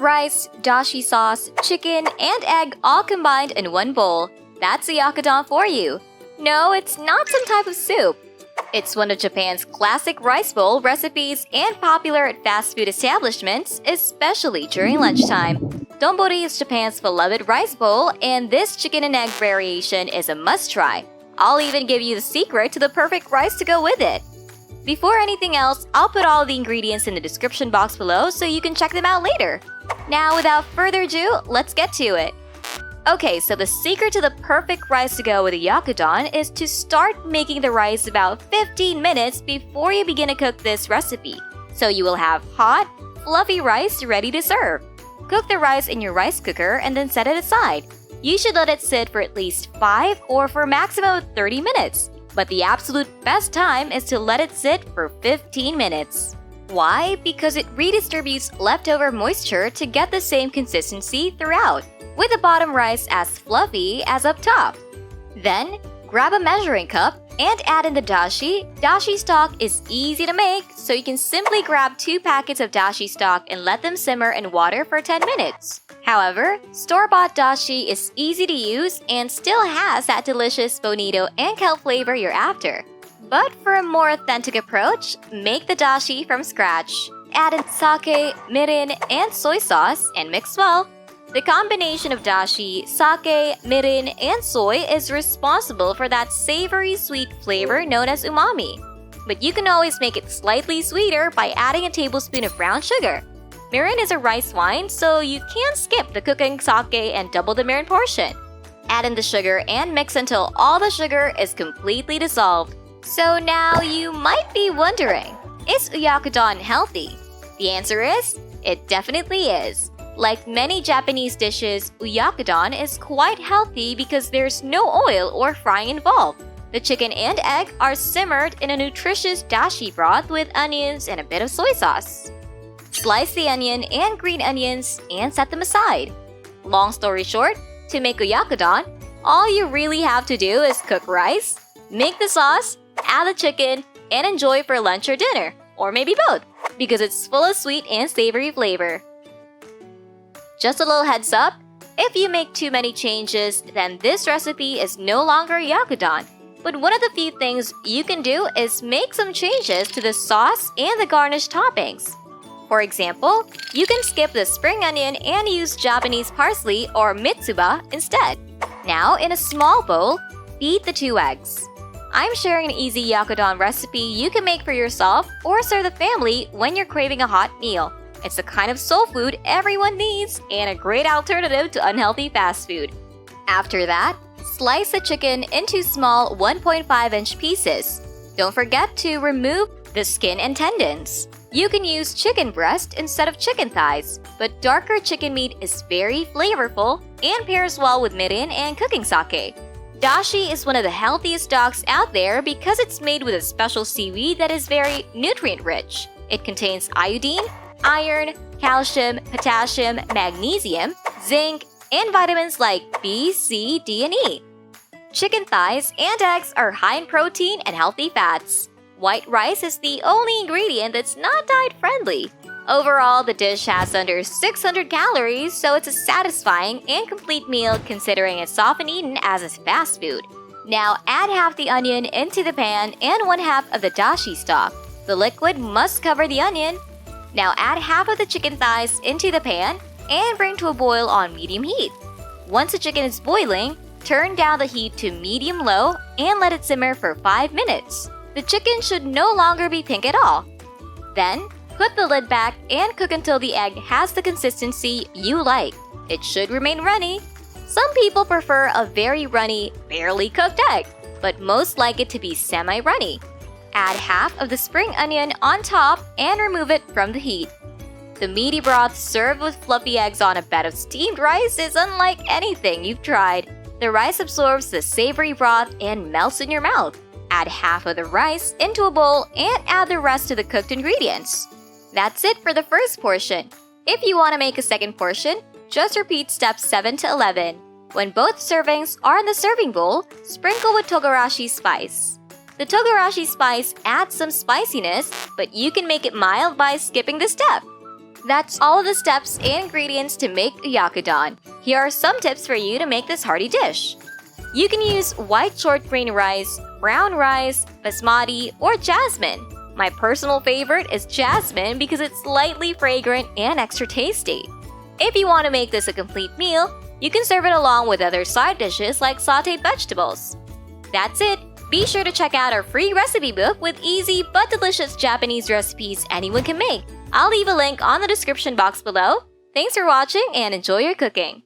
Rice, dashi sauce, chicken, and egg all combined in one bowl. That's Oyakodon for you. No, it's not some type of soup. It's one of Japan's classic rice bowl recipes and popular at fast food establishments, especially during lunchtime. Donburi is Japan's beloved rice bowl, and this chicken and egg variation is a must-try. I'll even give you the secret to the perfect rice to go with it. Before anything else, I'll put all the ingredients in the description box below so you can check them out later. Now, without further ado, let's get to it. Okay, so the secret to the perfect rice to go with Oyakodon is to start making the rice about 15 minutes before you begin to cook this recipe. So you will have hot, fluffy rice ready to serve. Cook the rice in your rice cooker and then set it aside. You should let it sit for at least 5 or for a maximum of 30 minutes. But the absolute best time is to let it sit for 15 minutes. Why? Because it redistributes leftover moisture to get the same consistency throughout, with the bottom rice as fluffy as up top. Then, grab a measuring cup and add in the dashi. Dashi stock is easy to make, so you can simply grab 2 packets of dashi stock and let them simmer in water for 10 minutes. However, store-bought dashi is easy to use and still has that delicious bonito and kelp flavor you're after. But for a more authentic approach, make the dashi from scratch. Add in sake, mirin, and soy sauce and mix well. The combination of dashi, sake, mirin, and soy is responsible for that savory sweet flavor known as umami. But you can always make it slightly sweeter by adding a tablespoon of brown sugar. Mirin is a rice wine, so you can't skip the cooking sake and double the mirin portion. Add in the sugar and mix until all the sugar is completely dissolved. So now you might be wondering, is Oyakodon healthy? The answer is, it definitely is. Like many Japanese dishes, Oyakodon is quite healthy because there's no oil or frying involved. The chicken and egg are simmered in a nutritious dashi broth with onions and a bit of soy sauce. Slice the onion and green onions and set them aside. Long story short, to make Oyakodon, all you really have to do is cook rice, make the sauce, add the chicken, and enjoy for lunch or dinner, or maybe both, because it's full of sweet and savory flavor. Just a little heads up, if you make too many changes, then this recipe is no longer Oyakodon. But one of the few things you can do is make some changes to the sauce and the garnish toppings. For example, you can skip the spring onion and use Japanese parsley or mitsuba instead. Now, in a small bowl, beat the 2 eggs. I'm sharing an easy Oyakodon recipe you can make for yourself or serve the family when you're craving a hot meal. It's the kind of soul food everyone needs and a great alternative to unhealthy fast food. After that, slice the chicken into small 1.5-inch pieces. Don't forget to remove the skin and tendons. You can use chicken breast instead of chicken thighs, but darker chicken meat is very flavorful and pairs well with mirin and cooking sake. Dashi is one of the healthiest stocks out there because it's made with a special seaweed that is very nutrient-rich. It contains iodine, iron, calcium, potassium, magnesium, zinc, and vitamins like B, C, D, and E. Chicken thighs and eggs are high in protein and healthy fats. White rice is the only ingredient that's not diet-friendly. Overall, the dish has under 600 calories, so it's a satisfying and complete meal considering it's often eaten as a fast food. Now add half the onion into the pan and 1/2 of the dashi stock. The liquid must cover the onion. Now add half of the chicken thighs into the pan and bring to a boil on medium heat. Once the chicken is boiling, turn down the heat to medium-low and let it simmer for 5 minutes. The chicken should no longer be pink at all. Then, put the lid back and cook until the egg has the consistency you like. It should remain runny. Some people prefer a very runny, barely cooked egg, but most like it to be semi-runny. Add half of the spring onion on top and remove it from the heat. The meaty broth served with fluffy eggs on a bed of steamed rice is unlike anything you've tried. The rice absorbs the savory broth and melts in your mouth. Add half of the rice into a bowl and add the rest to the cooked ingredients. That's it for the first portion. If you want to make a second portion, just repeat steps 7 to 11. When both servings are in the serving bowl, sprinkle with togarashi spice. The togarashi spice adds some spiciness, but you can make it mild by skipping this step. That's all of the steps and ingredients to make oyakodon. Here are some tips for you to make this hearty dish. You can use white short grain rice, brown rice, basmati, or jasmine. My personal favorite is jasmine because it's lightly fragrant and extra tasty. If you want to make this a complete meal, you can serve it along with other side dishes like sauteed vegetables. That's it! Be sure to check out our free recipe book with easy but delicious Japanese recipes anyone can make. I'll leave a link on the description box below. Thanks for watching and enjoy your cooking!